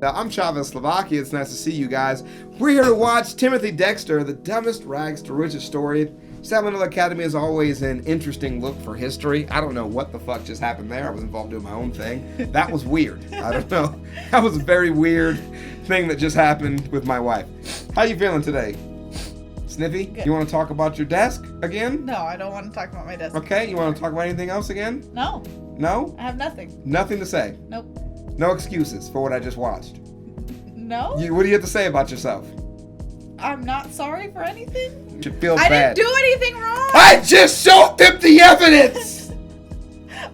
I'm ChavezzSlovakia. It's nice to see you guys. We're here to watch Timothy Dexter, the dumbest rags to riches story. Salmonella Academy is always an interesting look for history. I don't know what the fuck just happened there. I was involved doing my own thing. That was weird. I don't know. That was a very weird thing that just happened with my wife. How you feeling today? Sniffy? Good. You want to talk about your desk again? No, I don't want to talk about my desk. Okay, you want to talk about anything else again? No. No? I have nothing. Nothing to say? Nope. No excuses for what I just watched? No? What do you have to say about yourself? I'm not sorry for anything? You should feel I bad. didn't do anything wrong! I just showed them the evidence!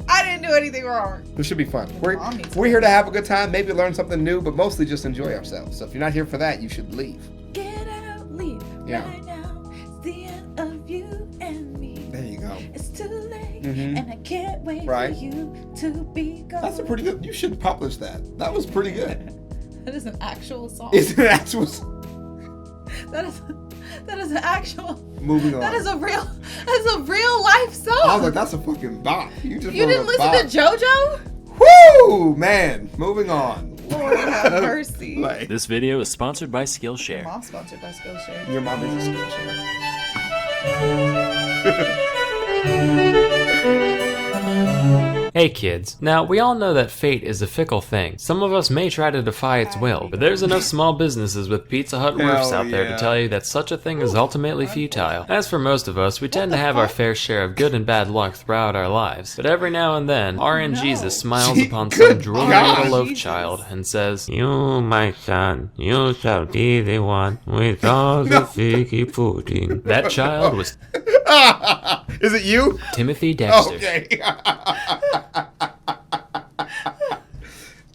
I didn't do anything wrong. This should be fun. We're here to have a good time, maybe learn something new, but mostly just enjoy ourselves. So if you're not here for that, you should leave. Get out, leave right now. It's the end of you and me. There you go. It's too late, and I can't wait for you to be gone. That's a pretty good. You should publish that. That was pretty good. That is an actual song. It's an actual. That is an actual. Moving on. That is a real life song. I was like, that's a fucking bop. You didn't listen to JoJo? Woo, man. Moving on. Lord have mercy. This video is sponsored by Skillshare. Your mom's sponsored by Skillshare. Your mom is a Skillshare. Hey kids, now we all know that fate is a fickle thing. Some of us may try to defy its will, but there's enough small businesses with Pizza Hut roofs out there to tell you that such a thing is ultimately futile. As for most of us, we tend to have our fair share of good and bad luck throughout our lives, but every now and then, Jesus smiles upon some drooling little loaf child and says, "You, my son, you shall be the one with all the figgy pudding." That child was Is it you? Timothy Dexter. Okay.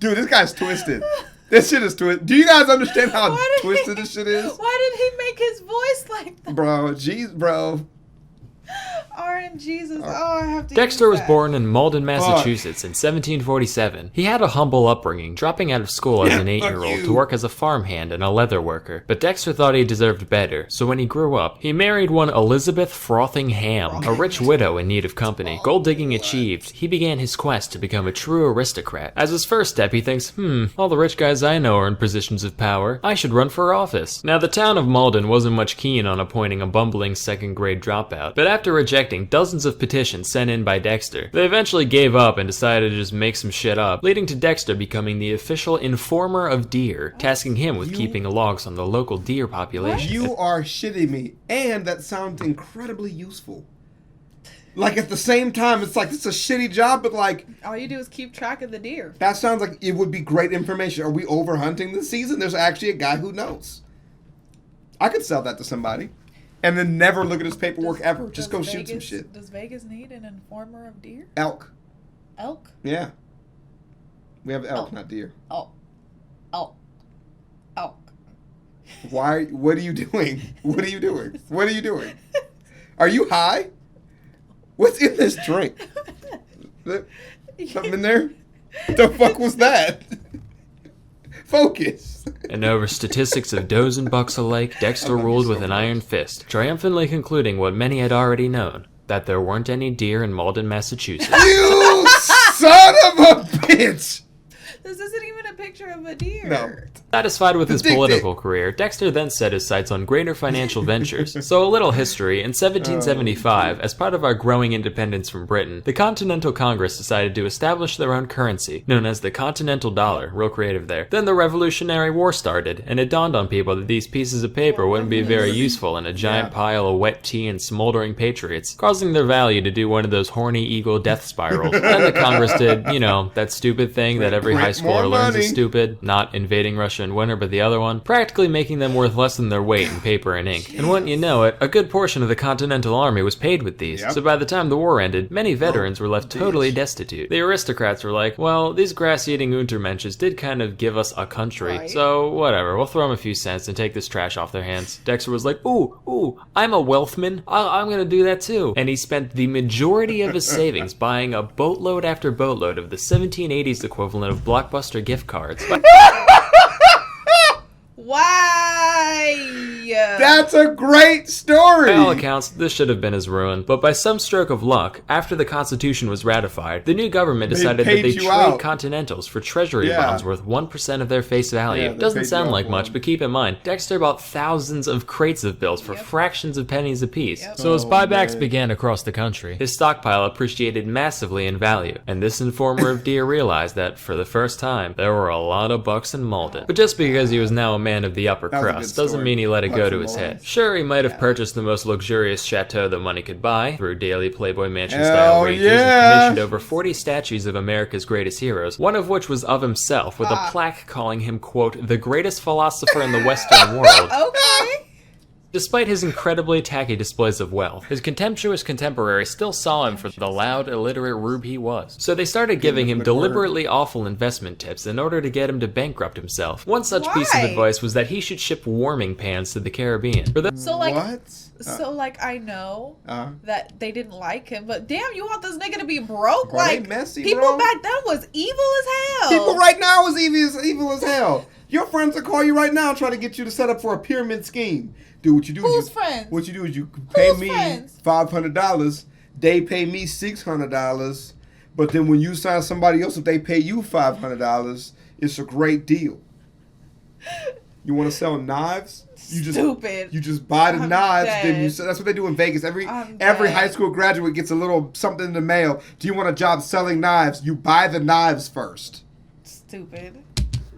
Dude, this guy's twisted. This shit is twisted. Do you guys understand how twisted this shit is? Why did he make his voice like that? Bro, jeez, bro. RNGesus. Oh, I have to Dexter was use that. born in Malden, Massachusetts in 1747. He had a humble upbringing, dropping out of school as an 8-year-old to work as a farmhand and a leather worker. But Dexter thought he deserved better, so when he grew up, he married one Elizabeth Frothingham, a rich widow in need of company. Gold digging achieved, he began his quest to become a true aristocrat. As his first step, he thinks, all the rich guys I know are in positions of power. I should run for office. Now, the town of Malden wasn't much keen on appointing a bumbling second-grade dropout, but after rejecting dozens of petitions sent in by Dexter, they eventually gave up and decided to just make some shit up, leading to Dexter becoming the official informer of deer, tasking him with keeping logs on the local deer population. You are shitting me. And that sounds incredibly useful. Like, at the same time, it's like, it's a shitty job, but like... All you do is keep track of the deer. That sounds like it would be great information. Are we overhunting this season? There's actually a guy who knows. I could sell that to somebody. And then never look at his paperwork ever. Just go shoot some shit. Does Vegas need an informer of deer? Elk. Elk? Yeah. We have elk, not deer. Elk. Elk. Elk. Why? What are you doing? What are you doing? What are you doing? Are you high? What's in this drink? Something in there? The fuck was that? Focus. And over statistics of does and bucks alike, Dexter ruled with an iron fist, triumphantly concluding what many had already known, that there weren't any deer in Malden, Massachusetts. You son of a bitch! This isn't even a picture of a deer. No. Satisfied with his political career, Dexter then set his sights on greater financial ventures. So a little history, in 1775, as part of our growing independence from Britain, the Continental Congress decided to establish their own currency, known as the Continental Dollar, real creative there. Then the Revolutionary War started, and it dawned on people that these pieces of paper wouldn't be very useful in a giant pile of wet tea and smoldering patriots, causing their value to do one of those horny eagle death spirals. Then the Congress did, that stupid thing that every high schooler learns is stupid, not invading Russia in winter, but the other one, practically making them worth less than their weight in paper and ink. And wouldn't you know it, a good portion of the Continental Army was paid with these, so by the time the war ended, many veterans were left totally destitute. The aristocrats were like, well, these grass-eating Untermensches did kind of give us a country, so whatever, we'll throw them a few cents and take this trash off their hands. Dexter was like, ooh, I'm a wealthman, I'm gonna do that too. And he spent the majority of his savings buying a boatload after boatload of the 1780s equivalent of Blockbuster gift cards. Why? That's a great story! By all accounts, this should have been his ruin, but by some stroke of luck, after the Constitution was ratified, the new government decided that they'd trade Continentals for treasury bonds worth 1% of their face value. Doesn't sound like much, but keep in mind, Dexter bought thousands of crates of bills for fractions of pennies apiece. So as buybacks began across the country, his stockpile appreciated massively in value, and this informer of Deer realized that, for the first time, there were a lot of bucks in Malden. But just because he was now a man of the upper crust doesn't mean he let it go to his head. Sure, he might have purchased the most luxurious chateau that money could buy, through daily Playboy Mansion-style wages, and commissioned over 40 statues of America's greatest heroes, one of which was of himself, with a plaque calling him, quote, the greatest philosopher in the Western world. Okay. Despite his incredibly tacky displays of wealth, his contemptuous contemporaries still saw him for the loud, illiterate rube he was. So they started giving him deliberately awful investment tips in order to get him to bankrupt himself. One such piece of advice was that he should ship warming pans to the Caribbean. So like I know that they didn't like him, but damn, you want this nigga to be broke? Like messy, people back then was evil as hell. People right now is evil as hell. Your friends will call you right now and try to get you to set up for a pyramid scheme. Dude, what you do Who's friends? What you do is you pay me $500. They pay me $600. But then when you sign somebody else, if they pay you $500, it's a great deal. You want to sell knives? You just buy the knives. Then you. That's what they do in Vegas. Every high school graduate gets a little something in the mail. Do you want a job selling knives? You buy the knives first. Stupid.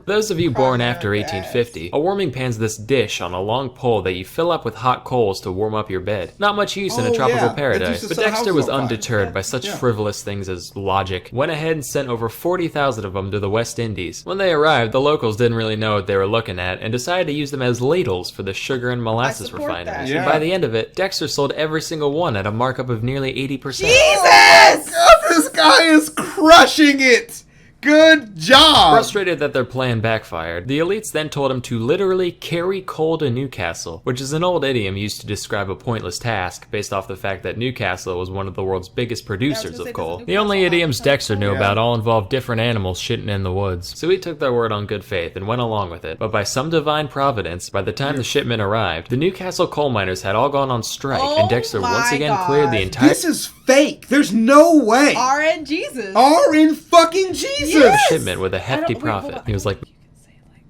Those of you born after 1850, a warming pan's this dish on a long pole that you fill up with hot coals to warm up your bed. Not much use in a tropical paradise, but Dexter was undeterred by such frivolous things as logic. Went ahead and sent over 40,000 of them to the West Indies. When they arrived, the locals didn't really know what they were looking at and decided to use them as ladles for the sugar and molasses refineries. And by the end of it, Dexter sold every single one at a markup of nearly 80%. Jesus! Oh God, this guy is crushing it! Good job! Frustrated that their plan backfired, the elites then told him to literally carry coal to Newcastle, which is an old idiom used to describe a pointless task, based off the fact that Newcastle was one of the world's biggest producers of coal. The only idioms Dexter knew about all involved different animals shitting in the woods, so he took their word on good faith and went along with it. But by some divine providence, by the time the shipment arrived, the Newcastle coal miners had all gone on strike, and Dexter once again cleared the entire— This is fake! There's no way! RN Jesus! RN fucking Jesus! Yes. Shipment with a hefty profit. He was like, you can say like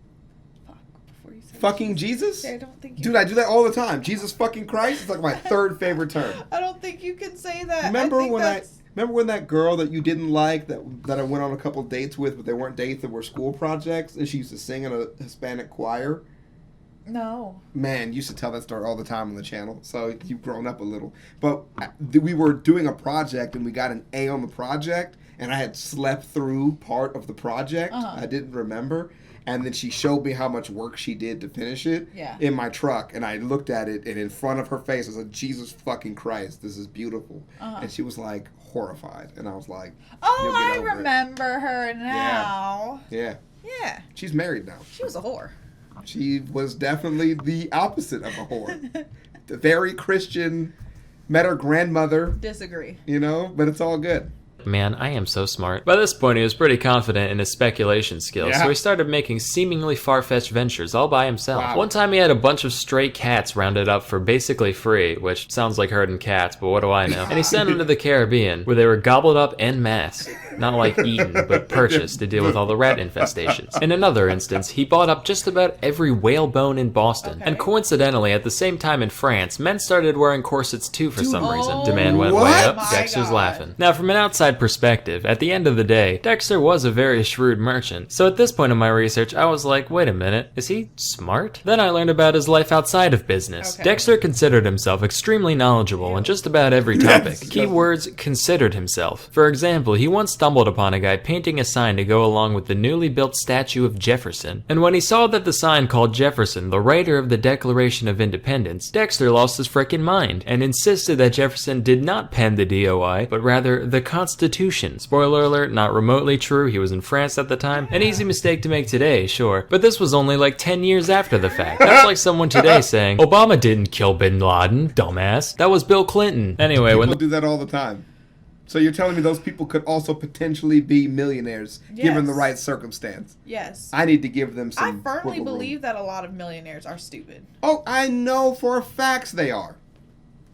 fuck before you say fucking Jesus? I don't think you Dude, I do that all the time. Jesus fucking Christ is like my third favorite term. I don't think you can say that. Remember when that girl that you didn't like that I went on a couple dates with, but they weren't dates, they were school projects, and she used to sing in a Hispanic choir? No. Man, you used to tell that story all the time on the channel, so you've grown up a little. But we were doing a project, and we got an A on the project, and I had slept through part of the project. I didn't remember. And then she showed me how much work she did to finish it in my truck. And I looked at it, and in front of her face, I said, Jesus fucking Christ, this is beautiful. And she was like horrified. And I was like, oh, I remember her now. Yeah. Yeah. She's married now. She was a whore. She was definitely the opposite of a whore. The very Christian, met her grandmother. Disagree. You know, but it's all good. Man, I am so smart. By this point, he was pretty confident in his speculation skills, so he started making seemingly far-fetched ventures all by himself. Wow. One time he had a bunch of stray cats rounded up for basically free, which sounds like herding cats, but what do I know? And he sent them to the Caribbean, where they were gobbled up en masse. Not like eaten, but purchased to deal with all the rat infestations. In another instance, he bought up just about every whalebone in Boston. And coincidentally, at the same time in France, men started wearing corsets too for some reason. Demand went way up, Dexter's laughing. Now, from an outside perspective, at the end of the day, Dexter was a very shrewd merchant. So at this point in my research, I was like, wait a minute, is he smart? Then I learned about his life outside of business. Dexter considered himself extremely knowledgeable on just about every topic. Keywords, considered himself. For example, he once stumbled upon a guy painting a sign to go along with the newly built statue of Jefferson. And when he saw that the sign called Jefferson, the writer of the Declaration of Independence, Dexter lost his frickin' mind and insisted that Jefferson did not pen the DOI, but rather the Constitution. Spoiler alert, not remotely true, he was in France at the time. An easy mistake to make today, sure, but this was only like 10 years after the fact. That's like someone today saying, Obama didn't kill Bin Laden, dumbass. That was Bill Clinton. Anyway, People do that all the time. So you're telling me those people could also potentially be millionaires given the Yes. right circumstance? Yes. I need to give them some I firmly wiggle room. believe that a lot of millionaires are stupid. Oh, I know for a fact they are.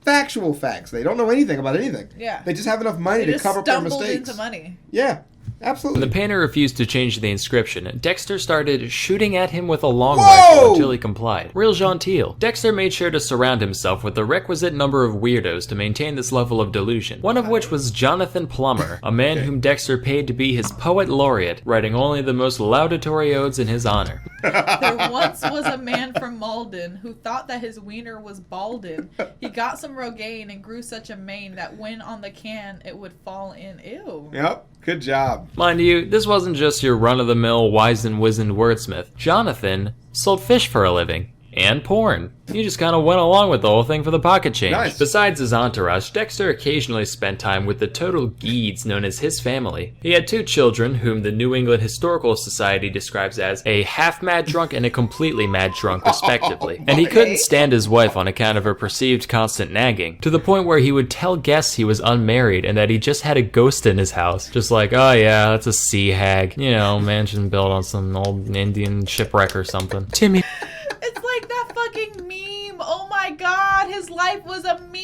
Factual facts. They don't know anything about anything. Yeah. They just have enough money They to cover up their mistakes. stumbled into money. Yeah, absolutely. When the painter refused to change the inscription, Dexter started shooting at him with a long Whoa! rifle until he complied. Real genteel. Dexter made sure to surround himself with the requisite number of weirdos to maintain this level of delusion, one of which was Jonathan Plummer, a man whom Dexter paid to be his poet laureate, writing only the most laudatory odes in his honor. There once was a man from Malden who thought that his wiener was baldin. He got some Rogaine and grew such a mane that when on the can it would fall in. Ew. Yep, good job. Mind you, this wasn't just your run-of-the-mill wise-and-wizened wordsmith. Jonathan sold fish for a living. And porn. He just kind of went along with the whole thing for the pocket change. Nice. Besides his entourage, Dexter occasionally spent time with the total geeds known as his family. He had 2 children, whom the New England Historical Society describes as a half-mad drunk and a completely mad drunk, respectively. And he couldn't stand his wife on account of her perceived constant nagging, to the point where he would tell guests he was unmarried and that he just had a ghost in his house. Just like, oh yeah, that's a sea hag. You know, mansion built on some old Indian shipwreck or something. Timmy. It's like that fucking meme. Oh my god, his life was a meme.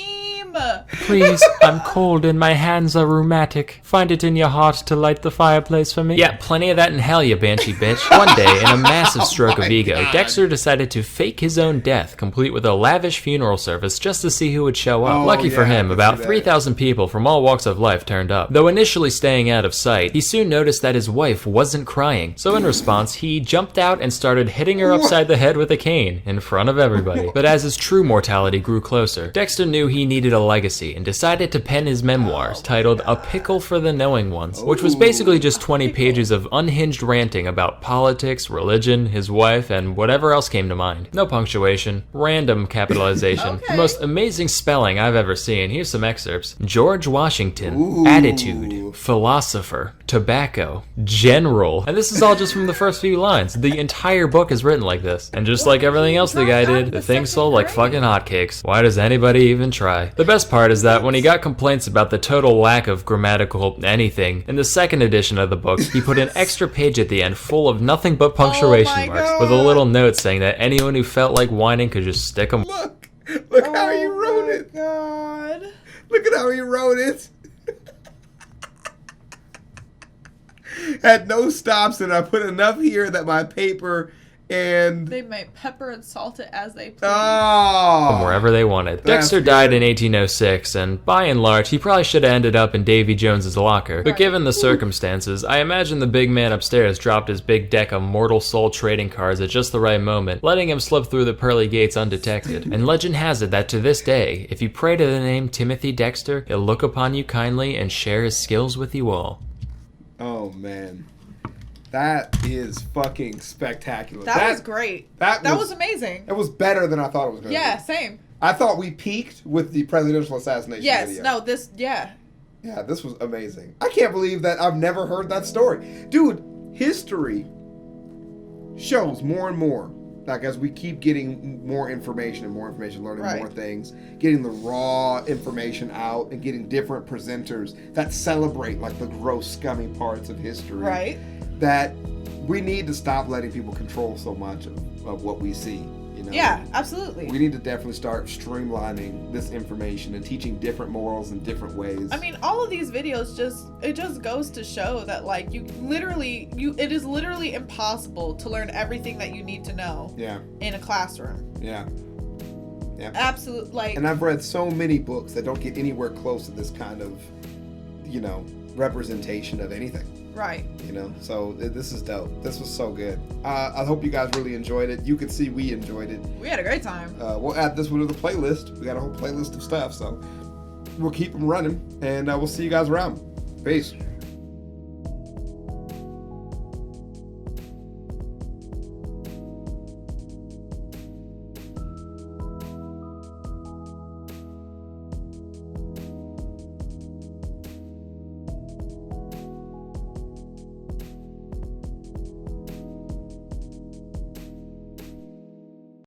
Please, I'm cold and my hands are rheumatic. Find it in your heart to light the fireplace for me. Yeah, plenty of that in hell, you banshee bitch. One day, in a massive stroke of ego, Dexter decided to fake his own death, complete with a lavish funeral service just to see who would show up. Oh, Lucky for yeah, I him, can about see that. 3,000 people from all walks of life turned up. Though initially staying out of sight, he soon noticed that his wife wasn't crying. So in response, he jumped out and started hitting her upside the head with a cane in front of everybody. But as his true mortality grew closer, Dexter knew he needed a legacy and decided to pen his memoirs titled A Pickle for the Knowing Ones, which was basically just 20 pages of unhinged ranting about politics, religion, his wife, and whatever else came to mind. No punctuation, random capitalization, the most amazing spelling I've ever seen. Here's some excerpts. George Washington, Ooh. attitude, philosopher, tobacco, general. And this is all just from the first few lines. The entire book is written like this. And just like everything else the guy did, the thing sold like fucking hotcakes. Why does anybody even try? The best part is that when he got complaints about the total lack of grammatical anything, in the second edition of the book, he put an extra page at the end full of nothing but punctuation marks, with a little note saying that anyone who felt like whining could just stick them. Look how he wrote it. God. Look at how he wrote it. Had no stops, and I put enough here that my paper and They might pepper and salt it as they please. oh, Wherever they wanted. That's Dexter died good. in 1806, and by and large, he probably should have ended up in Davy Jones's locker. But Right. given the circumstances, I imagine the big man upstairs dropped his big deck of mortal soul trading cards at just the right moment, letting him slip through the pearly gates undetected. And legend has it that to this day, if you pray to the name Timothy Dexter, he'll look upon you kindly and share his skills with you all. oh man, that is fucking spectacular. That was great. That was was amazing. It was better than I thought it was going to Yeah, be. same. I thought we peaked with the presidential assassination Yes, video. no, this, yeah. Yeah, this was amazing. I can't believe that I've never heard that story. Dude, history shows more and more. Like, as we keep getting more information, learning Right. more things, getting the raw information out, and getting different presenters that celebrate, like, the gross, scummy parts of history. Right. That we need to stop letting people control so much of what we see. You know? Yeah, absolutely. We need to definitely start streamlining this information and teaching different morals in different ways. I mean, all of these videos just goes to show that, like, it is literally impossible to learn everything that you need to know Yeah. in a classroom. Yeah. Yeah. Absolute, like, And I've read so many books that don't get anywhere close to this kind of, representation of anything. right. So this is dope. This was so good. I hope you guys really enjoyed it. You could see we enjoyed it. We had a great time. We'll add this one to the playlist. We got a whole playlist of stuff, so we'll keep them running, and we'll see you guys around. Peace.